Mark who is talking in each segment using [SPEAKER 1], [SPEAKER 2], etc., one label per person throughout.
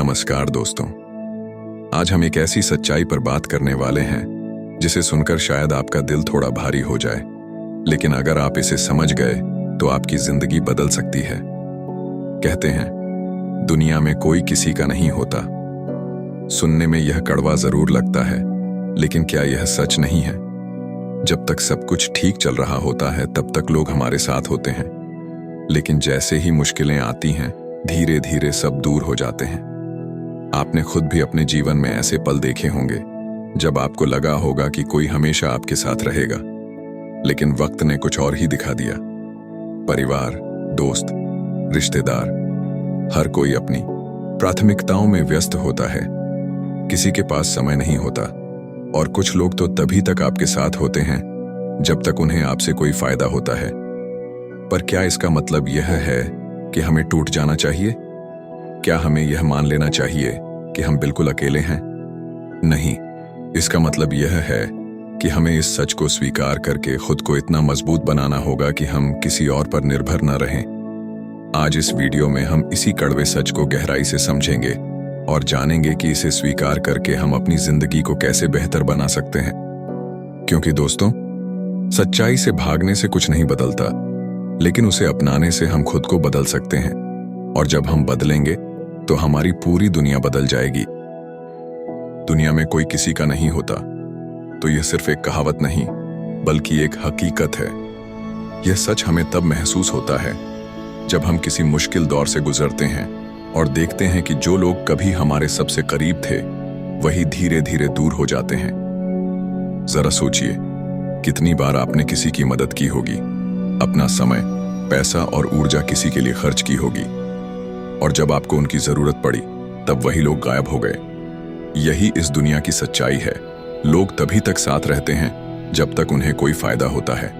[SPEAKER 1] नमस्कार दोस्तों। आज हम एक ऐसी सच्चाई पर बात करने वाले हैं जिसे सुनकर शायद आपका दिल थोड़ा भारी हो जाए, लेकिन अगर आप इसे समझ गए तो आपकी जिंदगी बदल सकती है। कहते हैं दुनिया में कोई किसी का नहीं होता। सुनने में यह कड़वा जरूर लगता है, लेकिन क्या यह सच नहीं है? जब तक सब कुछ ठीक चल रहा होता है तब तक लोग हमारे साथ होते हैं, लेकिन जैसे ही मुश्किलें आती हैं धीरे धीरे सब दूर हो जाते हैं। आपने खुद भी अपने जीवन में ऐसे पल देखे होंगे जब आपको लगा होगा कि कोई हमेशा आपके साथ रहेगा, लेकिन वक्त ने कुछ और ही दिखा दिया। परिवार, दोस्त, रिश्तेदार, हर कोई अपनी प्राथमिकताओं में व्यस्त होता है। किसी के पास समय नहीं होता, और कुछ लोग तो तभी तक आपके साथ होते हैं जब तक उन्हें आपसे कोई फायदा होता है। पर क्या इसका मतलब यह है कि हमें टूट जाना चाहिए? क्या हमें यह मान लेना चाहिए कि हम बिल्कुल अकेले हैं? नहीं, इसका मतलब यह है कि हमें इस सच को स्वीकार करके खुद को इतना मजबूत बनाना होगा कि हम किसी और पर निर्भर न रहें। आज इस वीडियो में हम इसी कड़वे सच को गहराई से समझेंगे और जानेंगे कि इसे स्वीकार करके हम अपनी जिंदगी को कैसे बेहतर बना सकते हैं। क्योंकि दोस्तों, सच्चाई से भागने से कुछ नहीं बदलता, लेकिन उसे अपनाने से हम खुद को बदल सकते हैं। और जब हम बदलेंगे तो हमारी पूरी दुनिया बदल जाएगी। दुनिया में कोई किसी का नहीं होता तो यह सिर्फ एक कहावत नहीं, बल्कि एक हकीकत है। यह सच हमें तब महसूस होता है जब हम किसी मुश्किल दौर से गुजरते हैं और देखते हैं कि जो लोग कभी हमारे सबसे करीब थे वही धीरे धीरे दूर हो जाते हैं। जरा सोचिए, कितनी बार आपने किसी की मदद की होगी, अपना समय, पैसा और ऊर्जा किसी के लिए खर्च की होगी, और जब आपको उनकी जरूरत पड़ी तब वही लोग गायब हो गए। यही इस दुनिया की सच्चाई है। लोग तभी तक साथ रहते हैं जब तक उन्हें कोई फायदा होता है।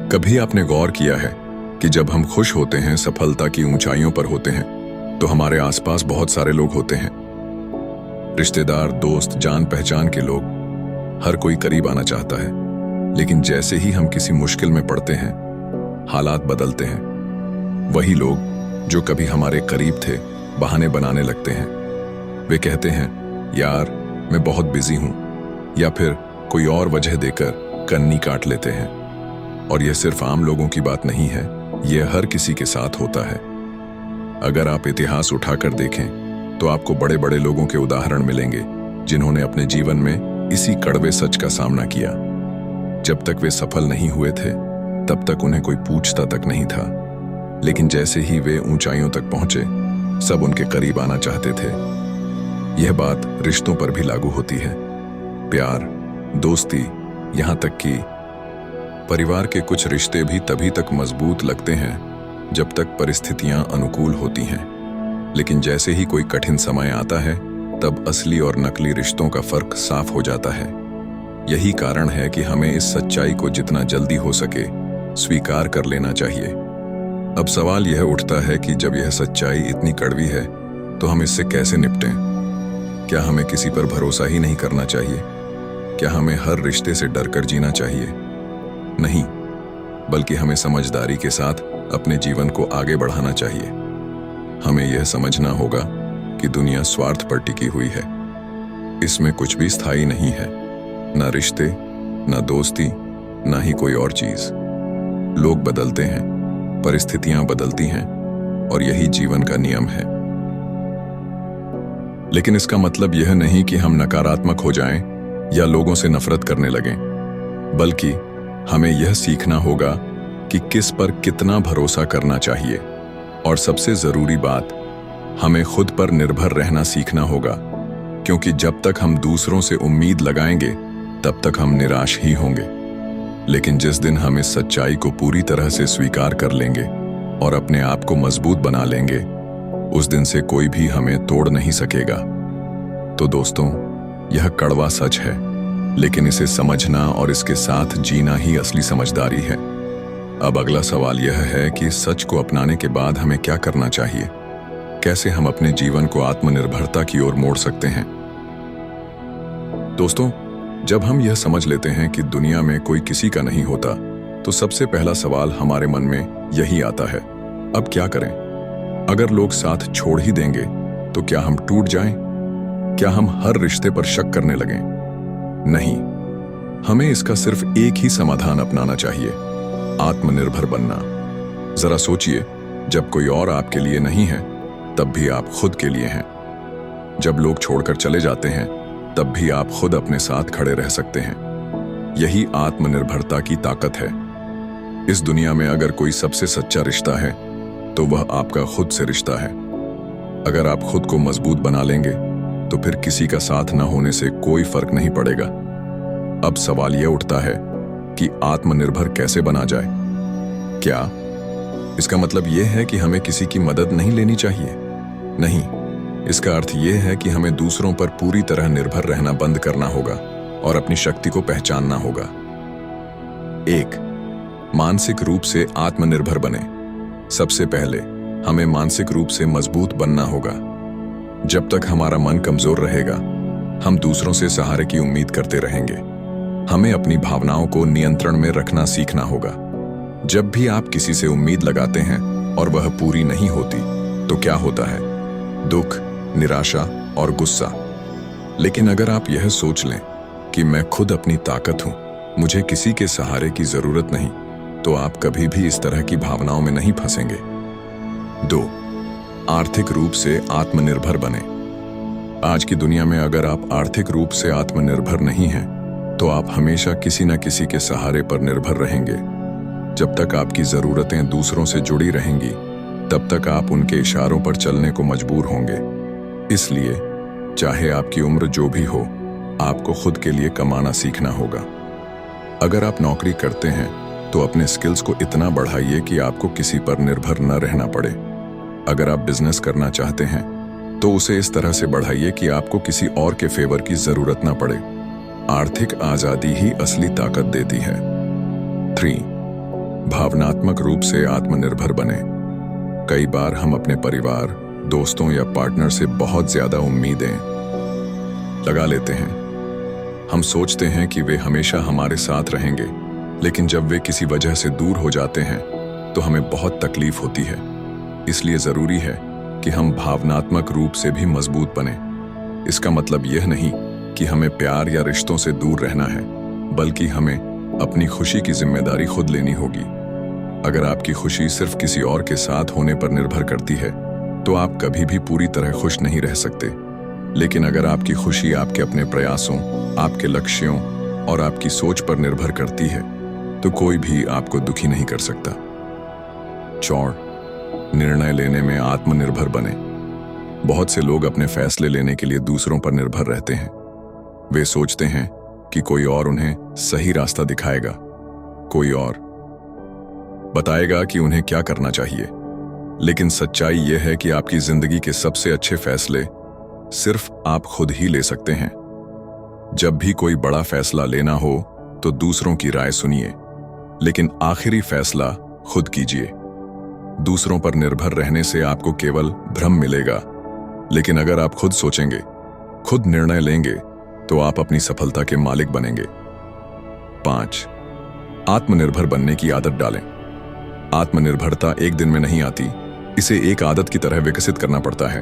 [SPEAKER 1] कभी आपने गौर किया है कि जब हम खुश होते हैं, सफलता की ऊंचाइयों पर होते हैं, तो हमारे आसपास बहुत सारे लोग होते हैं। रिश्तेदार, दोस्त, जान पहचान के लोग, हर कोई करीब आना चाहता है। लेकिन जैसे ही हम किसी मुश्किल में पड़ते हैं, हालात बदलते हैं। वही लोग जो कभी हमारे करीब थे बहाने बनाने लगते हैं। वे कहते हैं, यार मैं बहुत बिजी हूं, या फिर कोई और वजह देकर कन्नी काट लेते हैं। और यह सिर्फ आम लोगों की बात नहीं है, यह हर किसी के साथ होता है। अगर आप इतिहास उठाकर देखें तो आपको बड़े बड़े लोगों के उदाहरण मिलेंगे जिन्होंने अपने जीवन में इसी कड़वे सच का सामना किया। जब तक वे सफल नहीं हुए थे तब तक उन्हें कोई पूछता तक नहीं था, लेकिन जैसे ही वे ऊंचाइयों तक पहुंचे सब उनके करीब आना चाहते थे। यह बात रिश्तों पर भी लागू होती है। प्यार, दोस्ती, यहां तक कि परिवार के कुछ रिश्ते भी तभी तक मजबूत लगते हैं जब तक परिस्थितियां अनुकूल होती हैं। लेकिन जैसे ही कोई कठिन समय आता है तब असली और नकली रिश्तों का फर्क साफ हो जाता है। यही कारण है कि हमें इस सच्चाई को जितना जल्दी हो सके स्वीकार कर लेना चाहिए। अब सवाल यह उठता है कि जब यह सच्चाई इतनी कड़वी है तो हम इससे कैसे निपटें? क्या हमें किसी पर भरोसा ही नहीं करना चाहिए? क्या हमें हर रिश्ते से डरकर जीना चाहिए? नहीं, बल्कि हमें समझदारी के साथ अपने जीवन को आगे बढ़ाना चाहिए। हमें यह समझना होगा कि दुनिया स्वार्थ पर टिकी हुई है। इसमें कुछ भी स्थायी नहीं है, ना रिश्ते, ना दोस्ती, ना ही कोई और चीज। लोग बदलते हैं, परिस्थितियां बदलती हैं, और यही जीवन का नियम है। लेकिन इसका मतलब यह नहीं कि हम नकारात्मक हो जाएं या लोगों से नफरत करने लगें, बल्कि हमें यह सीखना होगा कि किस पर कितना भरोसा करना चाहिए। और सबसे जरूरी बात, हमें खुद पर निर्भर रहना सीखना होगा, क्योंकि जब तक हम दूसरों से उम्मीद लगाएंगे तब तक हम निराश ही होंगे। लेकिन जिस दिन हम इस सच्चाई को पूरी तरह से स्वीकार कर लेंगे और अपने आप को मजबूत बना लेंगे, उस दिन से कोई भी हमें तोड़ नहीं सकेगा। तो दोस्तों, यह कड़वा सच है, लेकिन इसे समझना और इसके साथ जीना ही असली समझदारी है। अब अगला सवाल यह है कि सच को अपनाने के बाद हमें क्या करना चाहिए? कैसे हम अपने जीवन को आत्मनिर्भरता की ओर मोड़ सकते हैं? दोस्तों, जब हम यह समझ लेते हैं कि दुनिया में कोई किसी का नहीं होता, तो सबसे पहला सवाल हमारे मन में यही आता है, अब क्या करें? अगर लोग साथ छोड़ ही देंगे तो क्या हम टूट जाएं? क्या हम हर रिश्ते पर शक करने लगें? नहीं, हमें इसका सिर्फ एक ही समाधान अपनाना चाहिए, आत्मनिर्भर बनना। जरा सोचिए, जब कोई और आपके लिए नहीं है तब भी आप खुद के लिए हैं। जब लोग छोड़कर चले जाते हैं तब भी आप खुद अपने साथ खड़े रह सकते हैं। यही आत्मनिर्भरता की ताकत है। इस दुनिया में अगर कोई सबसे सच्चा रिश्ता है तो वह आपका खुद से रिश्ता है। अगर आप खुद को मजबूत बना लेंगे तो फिर किसी का साथ न होने से कोई फर्क नहीं पड़ेगा। अब सवाल यह उठता है कि आत्मनिर्भर कैसे बना जाए? क्या इसका मतलब यह है कि हमें किसी की मदद नहीं लेनी चाहिए? नहीं, इसका अर्थ यह है कि हमें दूसरों पर पूरी तरह निर्भर रहना बंद करना होगा और अपनी शक्ति को पहचानना होगा। 1. मानसिक रूप से आत्मनिर्भर बने। सबसे पहले हमें मानसिक रूप से मजबूत बनना होगा। जब तक हमारा मन कमजोर रहेगा, हम दूसरों से सहारे की उम्मीद करते रहेंगे। हमें अपनी भावनाओं को नियंत्रण में रखना सीखना होगा। जब भी आप किसी से उम्मीद लगाते हैं और वह पूरी नहीं होती, तो क्या होता है? दुख, निराशा और गुस्सा। लेकिन अगर आप यह सोच लें कि मैं खुद अपनी ताकत हूं, मुझे किसी के सहारे की जरूरत नहीं, तो आप कभी भी इस तरह की भावनाओं में नहीं फंसेंगे। 2. आर्थिक रूप से आत्मनिर्भर बने। आज की दुनिया में अगर आप आर्थिक रूप से आत्मनिर्भर नहीं हैं, तो आप हमेशा किसी न किसी के सहारे पर निर्भर रहेंगे। जब तक आपकी जरूरतें दूसरों से जुड़ी रहेंगी, तब तक आप उनके इशारों पर चलने को मजबूर होंगे। इसलिए चाहे आपकी उम्र जो भी हो, आपको खुद के लिए कमाना सीखना होगा। अगर आप नौकरी करते हैं तो अपने स्किल्स को इतना बढ़ाइए कि आपको किसी पर निर्भर न रहना पड़े। अगर आप बिजनेस करना चाहते हैं तो उसे इस तरह से बढ़ाइए कि आपको किसी और के फेवर की जरूरत न पड़े। आर्थिक आजादी ही असली ताकत देती है। 3. भावनात्मक रूप से आत्मनिर्भर बने। कई बार हम अपने परिवार, दोस्तों या पार्टनर से बहुत ज्यादा उम्मीदें लगा लेते हैं। हम सोचते हैं कि वे हमेशा हमारे साथ रहेंगे, लेकिन जब वे किसी वजह से दूर हो जाते हैं तो हमें बहुत तकलीफ होती है। इसलिए जरूरी है कि हम भावनात्मक रूप से भी मजबूत बने। इसका मतलब यह नहीं कि हमें प्यार या रिश्तों से दूर रहना है, बल्कि हमें अपनी खुशी की जिम्मेदारी खुद लेनी होगी। अगर आपकी खुशी सिर्फ किसी और के साथ होने पर निर्भर करती है, तो आप कभी भी पूरी तरह खुश नहीं रह सकते। लेकिन अगर आपकी खुशी आपके अपने प्रयासों, आपके लक्ष्यों और आपकी सोच पर निर्भर करती है, तो कोई भी आपको दुखी नहीं कर सकता। 4. निर्णय लेने में आत्मनिर्भर बने। बहुत से लोग अपने फैसले लेने के लिए दूसरों पर निर्भर रहते हैं। वे सोचते हैं कि कोई और उन्हें सही रास्ता दिखाएगा, कोई और बताएगा कि उन्हें क्या करना चाहिए। लेकिन सच्चाई यह है कि आपकी जिंदगी के सबसे अच्छे फैसले सिर्फ आप खुद ही ले सकते हैं। जब भी कोई बड़ा फैसला लेना हो तो दूसरों की राय सुनिए, लेकिन आखिरी फैसला खुद कीजिए। दूसरों पर निर्भर रहने से आपको केवल भ्रम मिलेगा, लेकिन अगर आप खुद सोचेंगे, खुद निर्णय लेंगे, तो आप अपनी सफलता के मालिक बनेंगे। 5. आत्मनिर्भर बनने की आदत डालें। आत्मनिर्भरता एक दिन में नहीं आती, इसे एक आदत की तरह विकसित करना पड़ता है।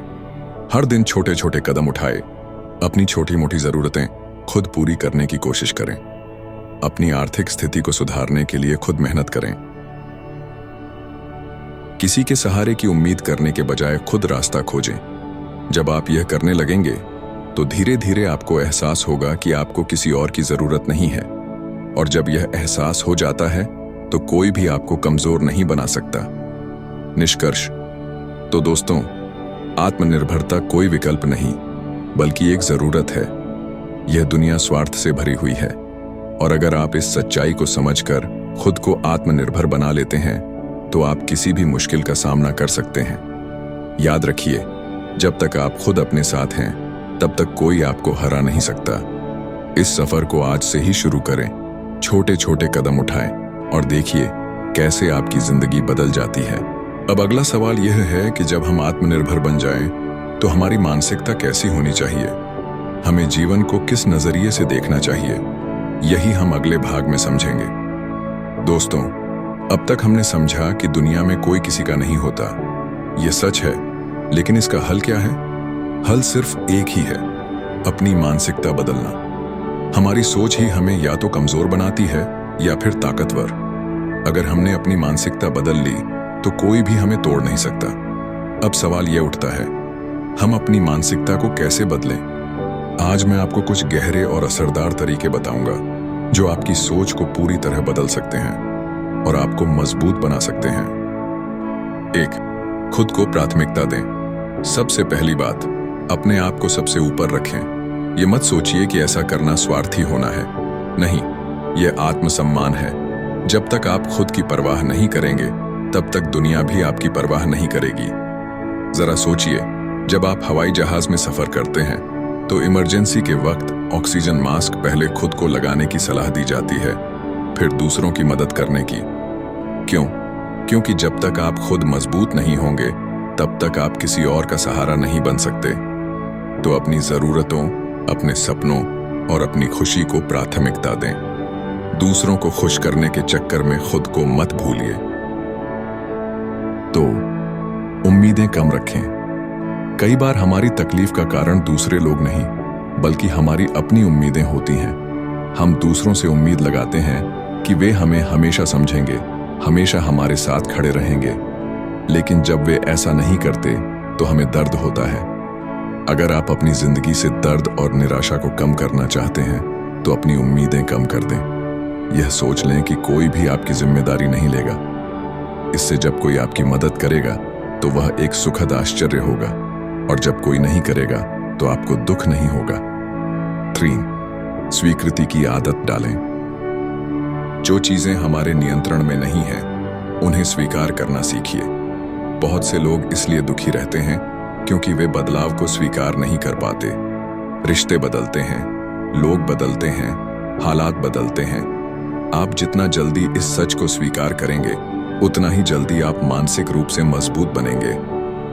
[SPEAKER 1] हर दिन छोटे छोटे कदम उठाए, अपनी छोटी मोटी जरूरतें खुद पूरी करने की कोशिश करें। अपनी आर्थिक स्थिति को सुधारने के लिए खुद मेहनत करें। किसी के सहारे की उम्मीद करने के बजाय खुद रास्ता खोजें। जब आप यह करने लगेंगे तो धीरे धीरे आपको एहसास होगा कि आपको किसी और की जरूरत नहीं है, और जब यह एहसास हो जाता है तो कोई भी आपको कमजोर नहीं बना सकता। निष्कर्ष तो दोस्तों, आत्मनिर्भरता कोई विकल्प नहीं, बल्कि एक जरूरत है। यह दुनिया स्वार्थ से भरी हुई है, और अगर आप इस सच्चाई को समझकर खुद को आत्मनिर्भर बना लेते हैं, तो आप किसी भी मुश्किल का सामना कर सकते हैं। याद रखिए, जब तक आप खुद अपने साथ हैं, तब तक कोई आपको हरा नहीं सकता। इस सफर को आज से ही शुरू करें, छोटे छोटे कदम उठाएं और देखिए कैसे आपकी जिंदगी बदल जाती है। अब अगला सवाल यह है कि जब हम आत्मनिर्भर बन जाएं, तो हमारी मानसिकता कैसी होनी चाहिए? हमें जीवन को किस नजरिए से देखना चाहिए? यही हम अगले भाग में समझेंगे। दोस्तों, अब तक हमने समझा कि दुनिया में कोई किसी का नहीं होता। यह सच है, लेकिन इसका हल क्या है? हल सिर्फ एक ही है, अपनी मानसिकता बदलना। हमारी सोच ही हमें या तो कमजोर बनाती है या फिर ताकतवर। अगर हमने अपनी मानसिकता बदल ली तो कोई भी हमें तोड़ नहीं सकता। अब सवाल यह उठता है, हम अपनी मानसिकता को कैसे बदलें? आज मैं आपको कुछ गहरे और असरदार तरीके बताऊंगा जो आपकी सोच को पूरी तरह बदल सकते हैं और आपको मजबूत बना सकते हैं। 1. खुद को प्राथमिकता दें। सबसे पहली बात, अपने आप को सबसे ऊपर रखें। ये मत सोचिए कि ऐसा करना स्वार्थी होना है। नहीं, यह आत्मसम्मान है। जब तक आप खुद की परवाह नहीं करेंगे, तब तक दुनिया भी आपकी परवाह नहीं करेगी। जरा सोचिए, जब आप हवाई जहाज में सफर करते हैं तो इमरजेंसी के वक्त ऑक्सीजन मास्क पहले खुद को लगाने की सलाह दी जाती है, फिर दूसरों की मदद करने की। क्यों? क्योंकि जब तक आप खुद मजबूत नहीं होंगे, तब तक आप किसी और का सहारा नहीं बन सकते। तो अपनी जरूरतों, अपने सपनों और अपनी खुशी को प्राथमिकता दें। दूसरों को खुश करने के चक्कर में खुद को मत भूलिए। तो उम्मीदें कम रखें। कई बार हमारी तकलीफ का कारण दूसरे लोग नहीं, बल्कि हमारी अपनी उम्मीदें होती हैं। हम दूसरों से उम्मीद लगाते हैं कि वे हमें हमेशा समझेंगे, हमेशा हमारे साथ खड़े रहेंगे। लेकिन जब वे ऐसा नहीं करते तो हमें दर्द होता है। अगर आप अपनी जिंदगी से दर्द और निराशा को कम करना चाहते हैं तो अपनी उम्मीदें कम कर दें। यह सोच लें कि कोई भी आपकी जिम्मेदारी नहीं लेगा। इससे जब कोई आपकी मदद करेगा तो वह एक सुखद आश्चर्य होगा, और जब कोई नहीं करेगा तो आपको दुख नहीं होगा। 3. स्वीकृति की आदत डालें। जो चीजें हमारे नियंत्रण में नहीं हैं, उन्हें स्वीकार करना सीखिए। बहुत से लोग इसलिए दुखी रहते हैं क्योंकि वे बदलाव को स्वीकार नहीं कर पाते। रिश्ते बदलते हैं, लोग बदलते हैं, हालात बदलते हैं। आप जितना जल्दी इस सच को स्वीकार करेंगे, उतना ही जल्दी आप मानसिक रूप से मजबूत बनेंगे।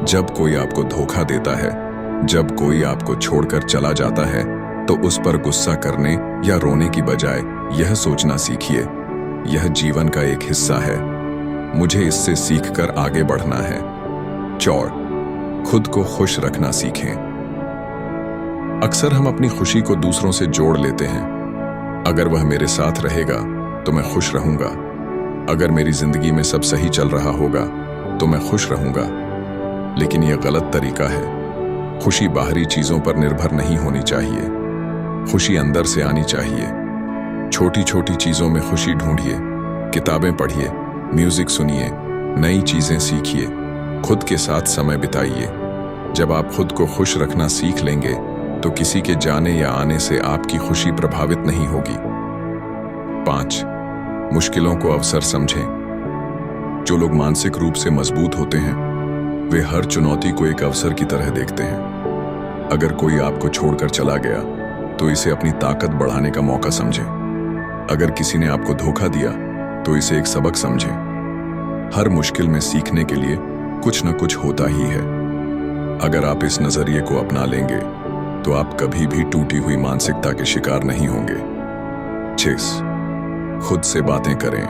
[SPEAKER 1] जब कोई आपको धोखा देता है, जब कोई आपको छोड़कर चला जाता है, तो उस पर गुस्सा करने या रोने की बजाय यह सोचना सीखिए, यह जीवन का एक हिस्सा है, मुझे इससे सीखकर आगे बढ़ना है। 4. खुद को खुश रखना सीखें। अक्सर हम अपनी खुशी को दूसरों से जोड़ लेते हैं। अगर वह मेरे साथ रहेगा तो मैं खुश रहूंगा। अगर मेरी जिंदगी में सब सही चल रहा होगा तो मैं खुश रहूंगा। लेकिन यह गलत तरीका है। खुशी बाहरी चीजों पर निर्भर नहीं होनी चाहिए। खुशी अंदर से आनी चाहिए। छोटी छोटी चीजों में खुशी ढूंढिए। किताबें पढ़िए, म्यूजिक सुनिए, नई चीजें सीखिए, खुद के साथ समय बिताइए। जब आप खुद को खुश रखना सीख लेंगे तो किसी के जाने या आने से आपकी खुशी प्रभावित नहीं होगी। 5. मुश्किलों को अवसर समझें। जो लोग मानसिक रूप से मजबूत होते हैं, वे हर चुनौती को एक अवसर की तरह देखते हैं। अगर कोई आपको छोड़कर चला गया तो इसे अपनी ताकत बढ़ाने का मौका समझें। अगर किसी ने आपको धोखा दिया तो इसे एक सबक समझें। हर मुश्किल में सीखने के लिए कुछ न कुछ होता ही है। अगर आप इस नजरिए को अपना लेंगे तो आप कभी भी टूटी हुई मानसिकता के शिकार नहीं होंगे। 6. खुद से बातें करें।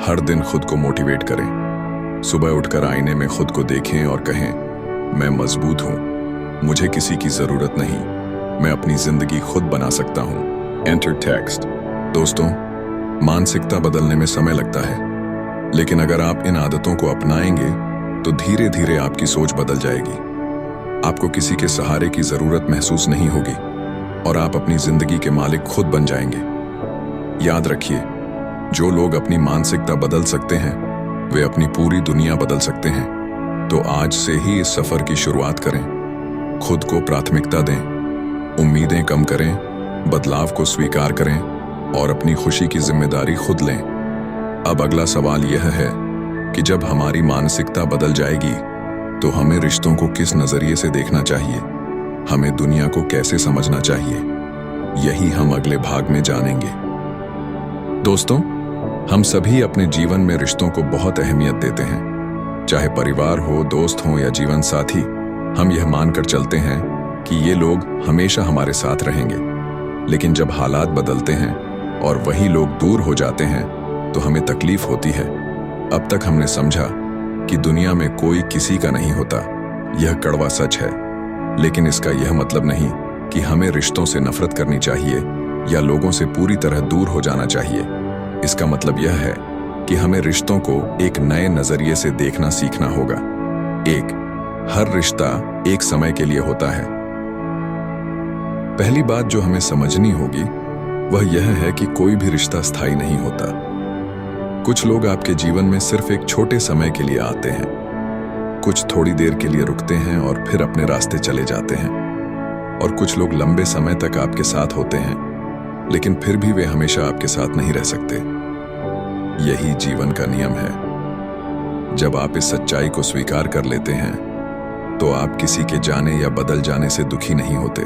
[SPEAKER 1] हर दिन खुद को मोटिवेट करें। सुबह उठकर आईने में खुद को देखें और कहें, मैं मजबूत हूं, मुझे किसी की जरूरत नहीं, मैं अपनी जिंदगी खुद बना सकता हूं। Enter text. दोस्तों, मानसिकता बदलने में समय लगता है, लेकिन अगर आप इन आदतों को अपनाएंगे तो धीरे धीरे आपकी सोच बदल जाएगी। आपको किसी के सहारे की जरूरत महसूस नहीं होगी और आप अपनी जिंदगी के मालिक खुद बन जाएंगे। याद रखिए, जो लोग अपनी मानसिकता बदल सकते हैं, वे अपनी पूरी दुनिया बदल सकते हैं। तो आज से ही इस सफर की शुरुआत करें। खुद को प्राथमिकता दें, उम्मीदें कम करें, बदलाव को स्वीकार करें और अपनी खुशी की जिम्मेदारी खुद लें। अब अगला सवाल यह है कि जब हमारी मानसिकता बदल जाएगी तो हमें रिश्तों को किस नजरिए से देखना चाहिए, हमें दुनिया को कैसे समझना चाहिए, यही हम अगले भाग में जानेंगे। दोस्तों, हम सभी अपने जीवन में रिश्तों को बहुत अहमियत देते हैं। चाहे परिवार हो, दोस्त हो या जीवन साथी, हम यह मानकर चलते हैं कि ये लोग हमेशा हमारे साथ रहेंगे। लेकिन जब हालात बदलते हैं और वही लोग दूर हो जाते हैं तो हमें तकलीफ होती है। अब तक हमने समझा कि दुनिया में कोई किसी का नहीं होता। यह कड़वा सच है। लेकिन इसका यह मतलब नहीं कि हमें रिश्तों से नफरत करनी चाहिए या लोगों से पूरी तरह दूर हो जाना चाहिए। इसका मतलब यह है कि हमें रिश्तों को एक नए नजरिए से देखना सीखना होगा। एक, हर रिश्ता एक समय के लिए होता है। पहली बात जो हमें समझनी होगी वह यह है कि कोई भी रिश्ता स्थायी नहीं होता। कुछ लोग आपके जीवन में सिर्फ एक छोटे समय के लिए आते हैं, कुछ थोड़ी देर के लिए रुकते हैं और फिर अपने रास्ते चले जाते हैं, और कुछ लोग लंबे समय तक आपके साथ होते हैं लेकिन फिर भी वे हमेशा आपके साथ नहीं रह सकते। यही जीवन का नियम है। जब आप इस सच्चाई को स्वीकार कर लेते हैं तो आप किसी के जाने या बदल जाने से दुखी नहीं होते।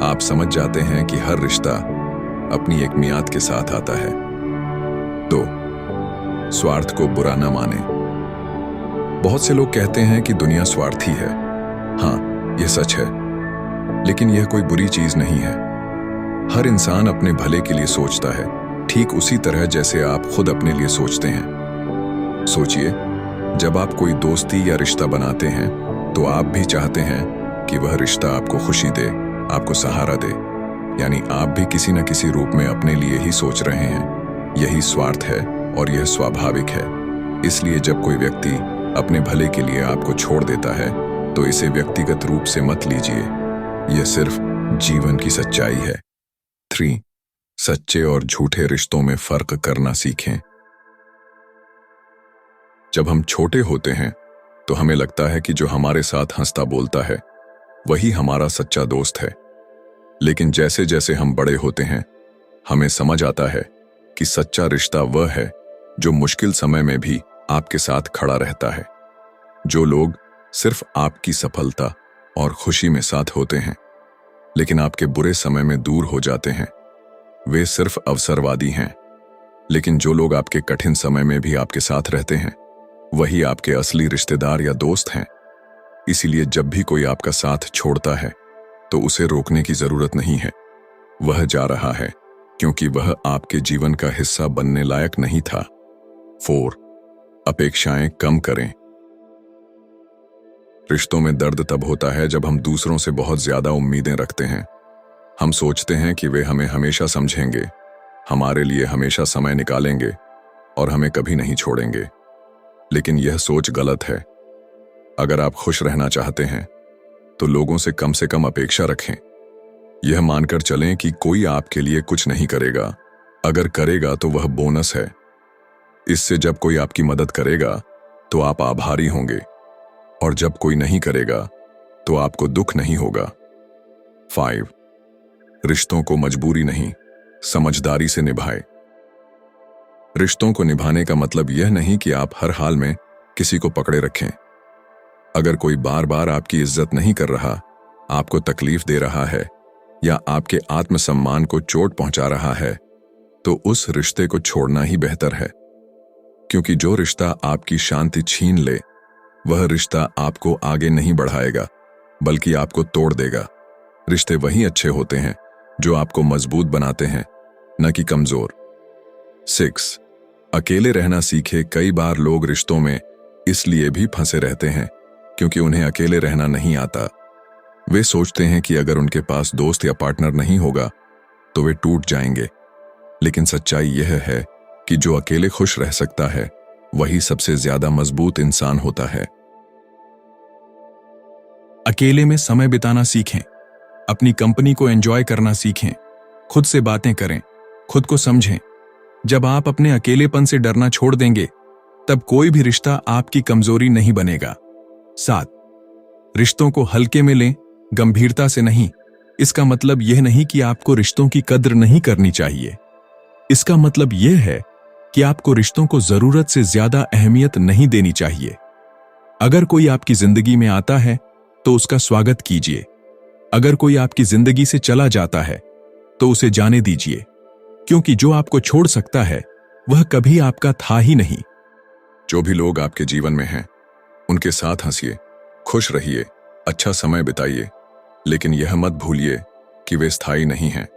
[SPEAKER 1] आप समझ जाते हैं कि हर रिश्ता अपनी एक मियाद के साथ आता है। 2, स्वार्थ को बुरा न माने। बहुत से लोग कहते हैं कि दुनिया स्वार्थी है। हाँ, यह सच है, लेकिन यह कोई बुरी चीज नहीं है। हर इंसान अपने भले के लिए सोचता है, ठीक उसी तरह जैसे आप खुद अपने लिए सोचते हैं। सोचिए, जब आप कोई दोस्ती या रिश्ता बनाते हैं तो आप भी चाहते हैं कि वह रिश्ता आपको खुशी दे, आपको सहारा दे, यानी आप भी किसी न किसी रूप में अपने लिए ही सोच रहे हैं। यही स्वार्थ है और यह स्वाभाविक है। इसलिए जब कोई व्यक्ति अपने भले के लिए आपको छोड़ देता है तो इसे व्यक्तिगत रूप से मत लीजिए, यह सिर्फ जीवन की सच्चाई है। 3, सच्चे और झूठे रिश्तों में फर्क करना सीखें। जब हम छोटे होते हैं तो हमें लगता है कि जो हमारे साथ हंसता बोलता है वही हमारा सच्चा दोस्त है, लेकिन जैसे जैसे हम बड़े होते हैं हमें समझ आता है कि सच्चा रिश्ता वह है जो मुश्किल समय में भी आपके साथ खड़ा रहता है। जो लोग सिर्फ आपकी सफलता और खुशी में साथ होते हैं लेकिन आपके बुरे समय में दूर हो जाते हैं, वे सिर्फ अवसरवादी हैं। लेकिन जो लोग आपके कठिन समय में भी आपके साथ रहते हैं वही आपके असली रिश्तेदार या दोस्त हैं। इसीलिए जब भी कोई आपका साथ छोड़ता है तो उसे रोकने की जरूरत नहीं है। वह जा रहा है क्योंकि वह आपके जीवन का हिस्सा बनने लायक नहीं था। 4, अपेक्षाएं कम करें। रिश्तों में दर्द तब होता है जब हम दूसरों से बहुत ज्यादा उम्मीदें रखते हैं। हम सोचते हैं कि वे हमें हमेशा समझेंगे, हमारे लिए हमेशा समय निकालेंगे और हमें कभी नहीं छोड़ेंगे। लेकिन यह सोच गलत है। अगर आप खुश रहना चाहते हैं तो लोगों से कम अपेक्षा रखें। यह मानकर चलें कि कोई आपके लिए कुछ नहीं करेगा। अगर करेगा तो वह बोनस है। इससे जब कोई आपकी मदद करेगा तो आप आभारी होंगे, और जब कोई नहीं करेगा तो आपको दुख नहीं होगा। 5, रिश्तों को मजबूरी नहीं, समझदारी से निभाएं। रिश्तों को निभाने का मतलब यह नहीं कि आप हर हाल में किसी को पकड़े रखें। अगर कोई बार बार आपकी इज्जत नहीं कर रहा, आपको तकलीफ दे रहा है या आपके आत्मसम्मान को चोट पहुंचा रहा है, तो उस रिश्ते को छोड़ना ही बेहतर है। क्योंकि जो रिश्ता आपकी शांति छीन ले, वह रिश्ता आपको आगे नहीं बढ़ाएगा बल्कि आपको तोड़ देगा। रिश्ते वही अच्छे होते हैं जो आपको मजबूत बनाते हैं, न कि कमजोर। 6, अकेले रहना सीखे। कई बार लोग रिश्तों में इसलिए भी फंसे रहते हैं क्योंकि उन्हें अकेले रहना नहीं आता। वे सोचते हैं कि अगर उनके पास दोस्त या पार्टनर नहीं होगा तो वे टूट जाएंगे। लेकिन सच्चाई यह है कि जो अकेले खुश रह सकता है वही सबसे ज्यादा मजबूत इंसान होता है।
[SPEAKER 2] अकेले में समय बिताना सीखें, अपनी कंपनी को एंजॉय करना सीखें, खुद से बातें करें, खुद को समझें। जब आप अपने अकेलेपन से डरना छोड़ देंगे तब कोई भी रिश्ता आपकी कमजोरी नहीं बनेगा। 7, रिश्तों को हल्के में लें, गंभीरता से नहीं। इसका मतलब यह नहीं कि आपको रिश्तों की कद्र नहीं करनी चाहिए। इसका मतलब यह है कि आपको रिश्तों को जरूरत से ज्यादा अहमियत नहीं देनी चाहिए। अगर कोई आपकी जिंदगी में आता है तो उसका स्वागत कीजिए। अगर कोई आपकी जिंदगी से चला जाता है तो उसे जाने दीजिए, क्योंकि जो आपको छोड़ सकता है वह कभी आपका था ही नहीं।
[SPEAKER 1] जो भी लोग आपके जीवन में हैं उनके साथ हंसिए, खुश रहिए, अच्छा समय बिताइए, लेकिन यह मत भूलिए कि वे स्थायी नहीं हैं।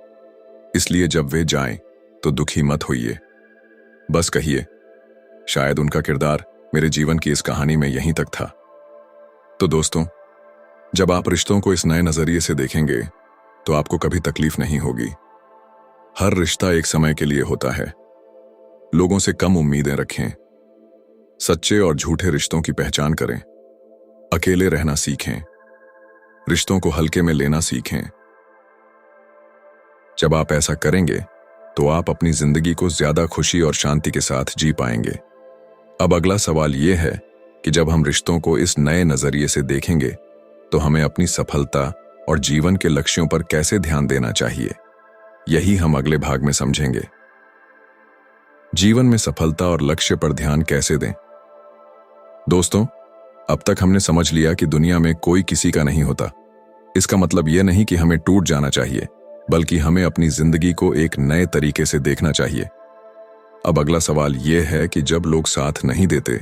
[SPEAKER 1] इसलिए जब वे जाएं तो दुखी मत होइए। बस कहिए, शायद उनका किरदार मेरे जीवन की इस कहानी में यहीं तक था। तो दोस्तों, जब आप रिश्तों को इस नए नजरिए से देखेंगे तो आपको कभी तकलीफ नहीं होगी। हर रिश्ता एक समय के लिए होता है। लोगों से कम उम्मीदें रखें, सच्चे और झूठे रिश्तों की पहचान करें, अकेले रहना सीखें, रिश्तों को हल्के में लेना सीखें। जब आप ऐसा करेंगे तो आप अपनी जिंदगी को ज्यादा खुशी और शांति के साथ जी पाएंगे। अब अगला सवाल यह है कि जब हम रिश्तों को इस नए नजरिए से देखेंगे तो हमें अपनी सफलता और जीवन के लक्ष्यों पर कैसे ध्यान देना चाहिए, यही हम अगले भाग में समझेंगे। जीवन में सफलता और लक्ष्य पर ध्यान कैसे दें। दोस्तों, अब तक हमने समझ लिया कि दुनिया में कोई किसी का नहीं होता। इसका मतलब यह नहीं कि हमें टूट जाना चाहिए, बल्कि हमें अपनी जिंदगी को एक नए तरीके से देखना चाहिए। अब अगला सवाल यह है कि जब लोग साथ नहीं देते,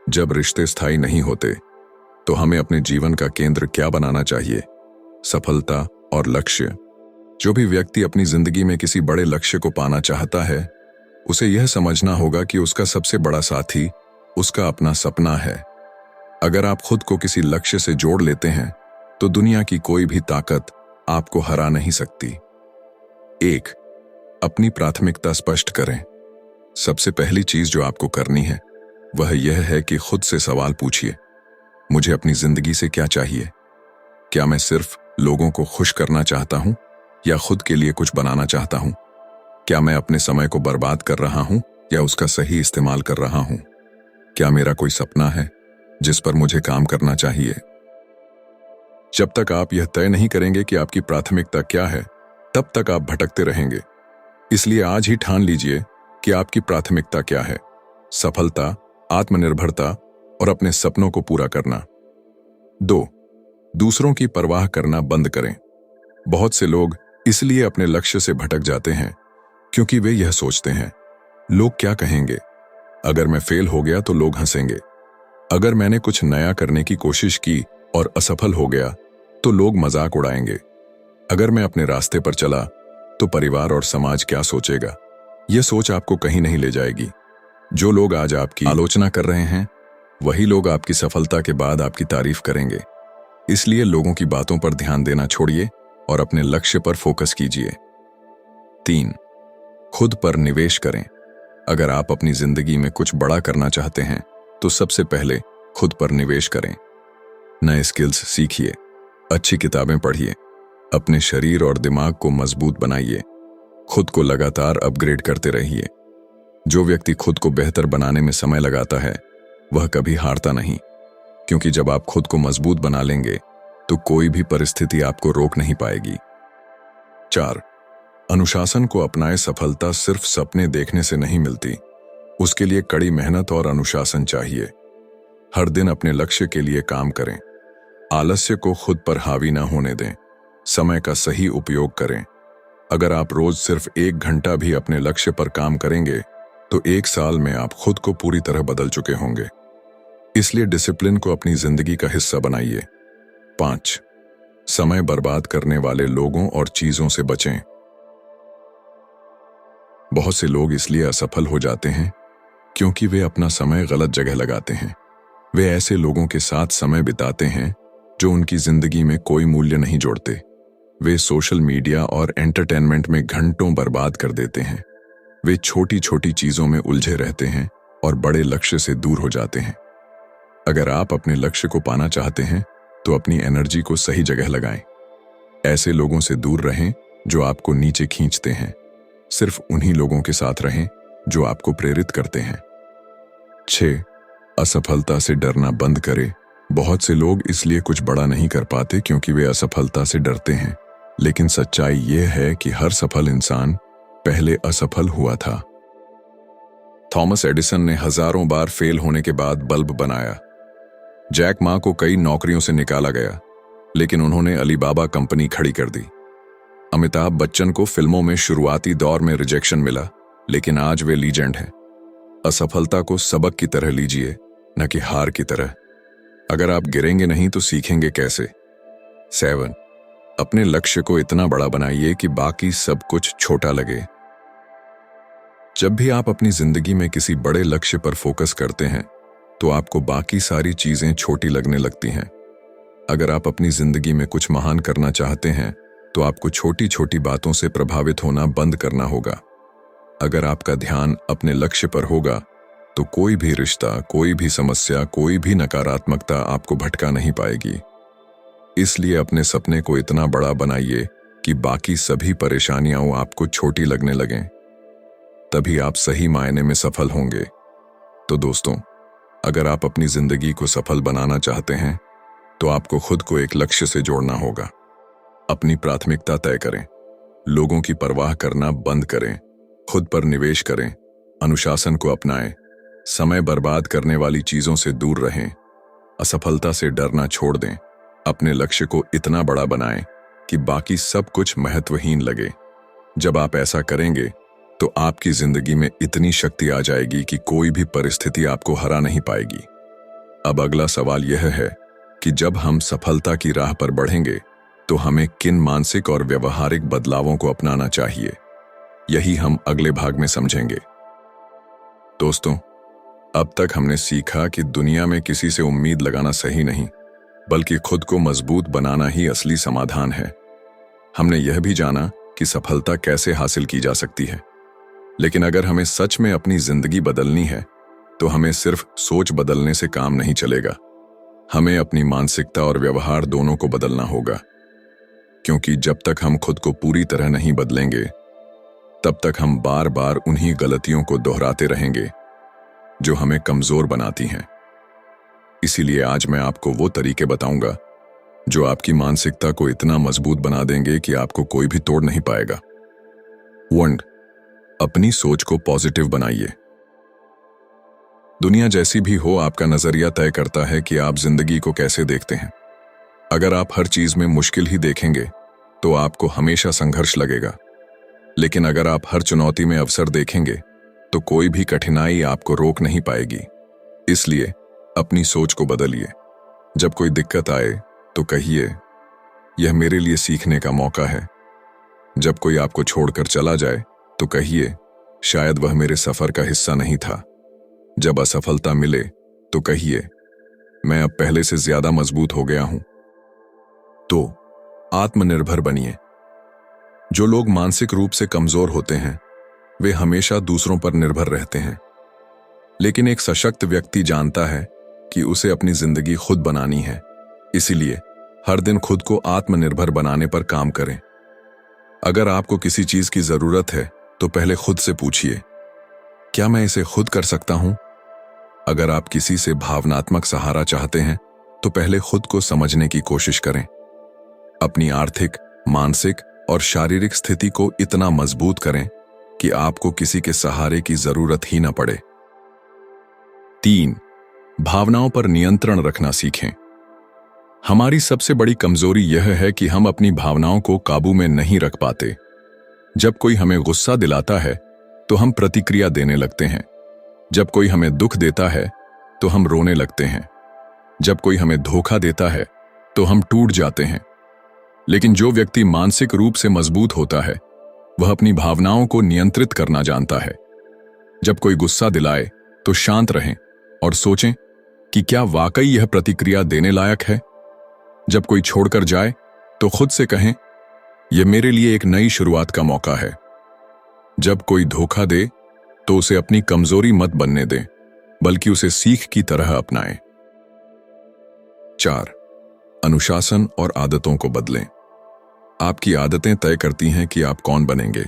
[SPEAKER 1] जब रिश्ते स्थायी नहीं होते, तो हमें अपने जीवन का केंद्र क्या बनाना चाहिए, सफलता और लक्ष्य। जो भी व्यक्ति अपनी जिंदगी में किसी बड़े लक्ष्य को पाना चाहता है, उसे यह समझना होगा कि उसका सबसे बड़ा साथी उसका अपना सपना है। अगर आप खुद को किसी लक्ष्य से जोड़ लेते हैं तो दुनिया की कोई भी ताकत आपको हरा नहीं सकती। 1. अपनी प्राथमिकता स्पष्ट करें। सबसे पहली चीज जो आपको करनी है वह यह है कि खुद से सवाल पूछिए, मुझे अपनी जिंदगी से क्या चाहिए? क्या मैं सिर्फ लोगों को खुश करना चाहता हूं या खुद के लिए कुछ बनाना चाहता हूं? क्या मैं अपने समय को बर्बाद कर रहा हूं या उसका सही इस्तेमाल कर रहा हूं? क्या मेरा कोई सपना है जिस पर मुझे काम करना चाहिए? जब तक आप यह तय नहीं करेंगे कि आपकी प्राथमिकता क्या है, तब तक आप भटकते रहेंगे। इसलिए आज ही ठान लीजिए कि आपकी प्राथमिकता क्या है। सफलता, आत्मनिर्भरता और अपने सपनों को पूरा करना। 2. दूसरों की परवाह करना बंद करें। बहुत से लोग इसलिए अपने लक्ष्य से भटक जाते हैं क्योंकि वे यह सोचते हैं, लोग क्या कहेंगे? अगर मैं फेल हो गया तो लोग हंसेंगे। अगर मैंने कुछ नया करने की कोशिश की और असफल हो गया तो लोग मजाक उड़ाएंगे। अगर मैं अपने रास्ते पर चला तो परिवार और समाज क्या सोचेगा? यह सोच आपको कहीं नहीं ले जाएगी। जो लोग आज आपकी आलोचना कर रहे हैं, वही लोग आपकी सफलता के बाद आपकी तारीफ करेंगे। इसलिए लोगों की बातों पर ध्यान देना छोड़िए और अपने लक्ष्य पर फोकस कीजिए। 3. खुद पर निवेश करें। अगर आप अपनी जिंदगी में कुछ बड़ा करना चाहते हैं तो सबसे पहले खुद पर निवेश करें। नए स्किल्स सीखिए, अच्छी किताबें पढ़िए, अपने शरीर और दिमाग को मजबूत बनाइए, खुद को लगातार अपग्रेड करते रहिए। जो व्यक्ति खुद को बेहतर बनाने में समय लगाता है वह कभी हारता नहीं, क्योंकि जब आप खुद को मजबूत बना लेंगे तो कोई भी परिस्थिति आपको रोक नहीं पाएगी। 4. अनुशासन को अपनाएं। सफलता सिर्फ सपने देखने से नहीं मिलती, उसके लिए कड़ी मेहनत और अनुशासन चाहिए। हर दिन अपने लक्ष्य के लिए काम करें। आलस्य को खुद पर हावी न होने दें। समय का सही उपयोग करें। अगर आप रोज सिर्फ 1 घंटा भी अपने लक्ष्य पर काम करेंगे तो 1 साल में आप खुद को पूरी तरह बदल चुके होंगे। इसलिए डिसिप्लिन को अपनी जिंदगी का हिस्सा बनाइए। 5. समय बर्बाद करने वाले लोगों और चीजों से बचें। बहुत से लोग इसलिए असफल हो जाते हैं क्योंकि वे अपना समय गलत जगह लगाते हैं। वे ऐसे लोगों के साथ समय बिताते हैं जो उनकी जिंदगी में कोई मूल्य नहीं जोड़ते। वे सोशल मीडिया और एंटरटेनमेंट में घंटों बर्बाद कर देते हैं। वे छोटी छोटी चीजों में उलझे रहते हैं और बड़े लक्ष्य से दूर हो जाते हैं। अगर आप अपने लक्ष्य को पाना चाहते हैं तो अपनी एनर्जी को सही जगह लगाएं। ऐसे लोगों से दूर रहें जो आपको नीचे खींचते हैं। सिर्फ उन्हीं लोगों के साथ रहें जो आपको प्रेरित करते हैं। 6. असफलता से डरना बंद करें। बहुत से लोग इसलिए कुछ बड़ा नहीं कर पाते क्योंकि वे असफलता से डरते हैं, लेकिन सच्चाई यह है कि हर सफल इंसान पहले असफल हुआ था। थॉमस एडिसन ने हजारों बार फेल होने के बाद बल्ब बनाया। जैक मा को कई नौकरियों से निकाला गया, लेकिन उन्होंने अलीबाबा कंपनी खड़ी कर दी। अमिताभ बच्चन को फिल्मों में शुरुआती दौर में रिजेक्शन मिला, लेकिन आज वे लीजेंड हैं। असफलता को सबक की तरह लीजिए, न कि हार की तरह। अगर आप गिरेंगे नहीं तो सीखेंगे कैसे। 7. अपने लक्ष्य को इतना बड़ा बनाइए कि बाकी सब कुछ छोटा लगे। जब भी आप अपनी जिंदगी में किसी बड़े लक्ष्य पर फोकस करते हैं तो आपको बाकी सारी चीजें छोटी लगने लगती हैं। अगर आप अपनी जिंदगी में कुछ महान करना चाहते हैं तो आपको छोटी छोटी बातों से प्रभावित होना बंद करना होगा। अगर आपका ध्यान अपने लक्ष्य पर होगा तो कोई भी रिश्ता, कोई भी समस्या, कोई भी नकारात्मकता आपको भटका नहीं पाएगी। इसलिए अपने सपने को इतना बड़ा बनाइए कि बाकी सभी परेशानियां आपको छोटी लगने लगें। तभी आप सही मायने में सफल होंगे। तो दोस्तों, अगर आप अपनी जिंदगी को सफल बनाना चाहते हैं तो आपको खुद को एक लक्ष्य से जोड़ना होगा। अपनी प्राथमिकता तय करें, लोगों की परवाह करना बंद करें, खुद पर निवेश करें, अनुशासन को अपनाएं, समय बर्बाद करने वाली चीजों से दूर रहें, असफलता से डरना छोड़ दें, अपने लक्ष्य को इतना बड़ा बनाएं कि बाकी सब कुछ महत्वहीन लगे। जब आप ऐसा करेंगे तो आपकी जिंदगी में इतनी शक्ति आ जाएगी कि कोई भी परिस्थिति आपको हरा नहीं पाएगी। अब अगला सवाल यह है कि जब हम सफलता की राह पर बढ़ेंगे तो हमें किन मानसिक और व्यवहारिक बदलावों को अपनाना चाहिए, यही हम अगले भाग में समझेंगे। दोस्तों, अब तक हमने सीखा कि दुनिया में किसी से उम्मीद लगाना सही नहीं, बल्कि खुद को मजबूत बनाना ही असली समाधान है। हमने यह भी जाना कि सफलता कैसे हासिल की जा सकती है, लेकिन अगर हमें सच में अपनी जिंदगी बदलनी है तो हमें सिर्फ सोच बदलने से काम नहीं चलेगा। हमें अपनी मानसिकता और व्यवहार दोनों को बदलना होगा, क्योंकि जब तक हम खुद को पूरी तरह नहीं बदलेंगे तब तक हम बार बार उन्हीं गलतियों को दोहराते रहेंगे जो हमें कमजोर बनाती हैं। इसीलिए आज मैं आपको वो तरीके बताऊंगा जो आपकी मानसिकता को इतना मजबूत बना देंगे कि आपको कोई भी तोड़ नहीं पाएगा। 1. अपनी सोच को पॉजिटिव बनाइए। दुनिया जैसी भी हो, आपका नजरिया तय करता है कि आप जिंदगी को कैसे देखते हैं। अगर आप हर चीज में मुश्किल ही देखेंगे तो आपको हमेशा संघर्ष लगेगा, लेकिन अगर आप हर चुनौती में अवसर देखेंगे तो कोई भी कठिनाई आपको रोक नहीं पाएगी। इसलिए अपनी सोच को बदलिए। जब कोई दिक्कत आए तो कहिए, यह मेरे लिए सीखने का मौका है। जब कोई आपको छोड़कर चला जाए तो कहिए, शायद वह मेरे सफर का हिस्सा नहीं था। जब असफलता मिले तो कहिए, मैं अब पहले से ज्यादा मजबूत हो गया हूं। तो आत्मनिर्भर बनिए। जो लोग मानसिक रूप से कमजोर होते हैं वे हमेशा दूसरों पर निर्भर रहते हैं, लेकिन एक सशक्त व्यक्ति जानता है कि उसे अपनी जिंदगी खुद बनानी है। इसीलिए हर दिन खुद को आत्मनिर्भर बनाने पर काम करें। अगर आपको किसी चीज की जरूरत है तो पहले खुद से पूछिए, क्या मैं इसे खुद कर सकता हूं? अगर आप किसी से भावनात्मक सहारा चाहते हैं तो पहले खुद को समझने की कोशिश करें। अपनी आर्थिक, मानसिक और शारीरिक स्थिति को इतना मजबूत करें कि आपको किसी के सहारे की जरूरत ही न पड़े। 3. भावनाओं पर नियंत्रण रखना सीखें। हमारी सबसे बड़ी कमजोरी यह है कि हम अपनी भावनाओं को काबू में नहीं रख पाते। जब कोई हमें गुस्सा दिलाता है तो हम प्रतिक्रिया देने लगते हैं। जब कोई हमें दुख देता है तो हम रोने लगते हैं। जब कोई हमें धोखा देता है तो हम टूट जाते हैं। लेकिन जो व्यक्ति मानसिक रूप से मजबूत होता है वह अपनी भावनाओं को नियंत्रित करना जानता है। जब कोई गुस्सा दिलाए तो शांत रहें और सोचें कि क्या वाकई यह प्रतिक्रिया देने लायक है। जब कोई छोड़कर जाए तो खुद से कहें, यह मेरे लिए एक नई शुरुआत का मौका है। जब कोई धोखा दे तो उसे अपनी कमजोरी मत बनने दें, बल्कि उसे सीख की तरह अपनाएं। 4. अनुशासन और आदतों को बदलें। आपकी आदतें तय करती हैं कि आप कौन बनेंगे।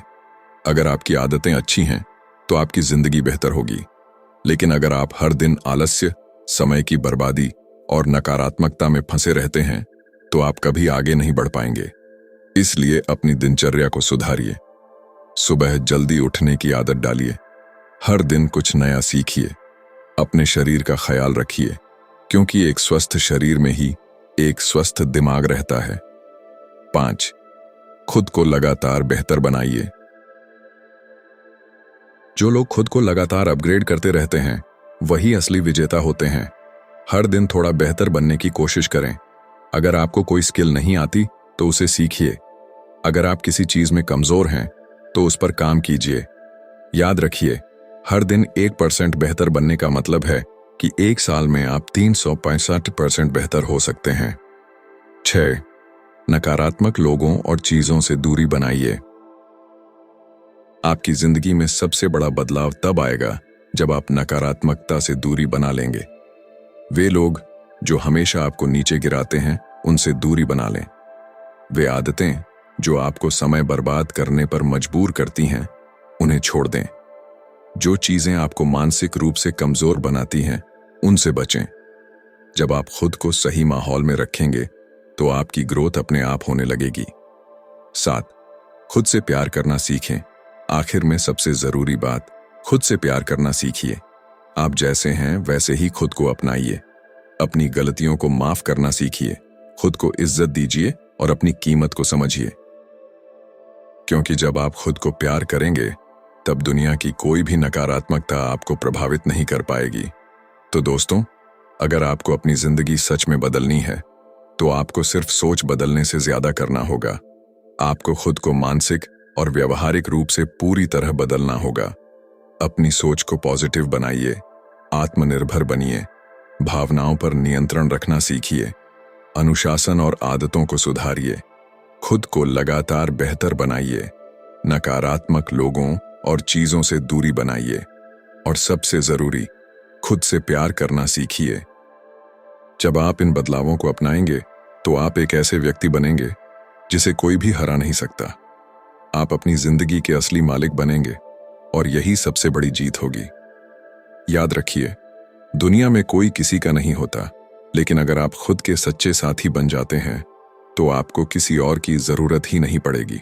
[SPEAKER 1] अगर आपकी आदतें अच्छी हैं तो आपकी जिंदगी बेहतर होगी, लेकिन अगर आप हर दिन आलस्य, समय की बर्बादी और नकारात्मकता में फंसे रहते हैं तो आप कभी आगे नहीं बढ़ पाएंगे। इसलिए अपनी दिनचर्या को सुधारिए। सुबह जल्दी उठने की आदत डालिए। हर दिन कुछ नया सीखिए। अपने शरीर का ख्याल रखिए, क्योंकि एक स्वस्थ शरीर में ही एक स्वस्थ दिमाग रहता है। 5. खुद को लगातार बेहतर बनाइए। जो लोग खुद को लगातार अपग्रेड करते रहते हैं वही असली विजेता होते हैं। हर दिन थोड़ा बेहतर बनने की कोशिश करें। अगर आपको कोई स्किल नहीं आती तो उसे सीखिए। अगर आप किसी चीज में कमजोर हैं तो उस पर काम कीजिए। याद रखिए, हर दिन 1% बेहतर बनने का मतलब है कि एक साल में आप 365% बेहतर हो सकते हैं। 6. नकारात्मक लोगों और चीजों से दूरी बनाइए। आपकी जिंदगी में सबसे बड़ा बदलाव तब आएगा जब आप नकारात्मकता से दूरी बना लेंगे। वे लोग जो हमेशा आपको नीचे गिराते हैं, उनसे दूरी बना लें। वे आदतें जो आपको समय बर्बाद करने पर मजबूर करती हैं, उन्हें छोड़ दें। जो चीजें आपको मानसिक रूप से कमजोर बनाती हैं, उनसे बचें। जब आप खुद को सही माहौल में रखेंगे तो आपकी ग्रोथ अपने आप होने लगेगी। 7. खुद से प्यार करना सीखें। आखिर में सबसे जरूरी बात, खुद से प्यार करना सीखिए। आप जैसे हैं वैसे ही खुद को अपनाइए। अपनी गलतियों को माफ करना सीखिए। खुद को इज्जत दीजिए और अपनी कीमत को समझिए। क्योंकि जब आप खुद को प्यार करेंगे, तब दुनिया की कोई भी नकारात्मकता आपको प्रभावित नहीं कर पाएगी। तो दोस्तों, अगर आपको अपनी जिंदगी सच में बदलनी है, तो आपको सिर्फ सोच बदलने से ज्यादा करना होगा। आपको खुद को मानसिक और व्यवहारिक रूप से पूरी तरह बदलना होगा। अपनी सोच को पॉजिटिव बनाइए, आत्मनिर्भर बनिए, भावनाओं पर नियंत्रण रखना सीखिए, अनुशासन और आदतों को सुधारिए, खुद को लगातार बेहतर बनाइए, नकारात्मक लोगों और चीजों से दूरी बनाइए, और सबसे जरूरी, खुद से प्यार करना सीखिए। जब आप इन बदलावों को अपनाएंगे, तो आप एक ऐसे व्यक्ति बनेंगे जिसे कोई भी हरा नहीं सकता। आप अपनी जिंदगी के असली मालिक बनेंगे और यही सबसे बड़ी जीत होगी। याद रखिए, दुनिया में कोई किसी का नहीं होता, लेकिन अगर आप खुद के सच्चे साथी बन जाते हैं, तो आपको किसी और की जरूरत ही नहीं पड़ेगी।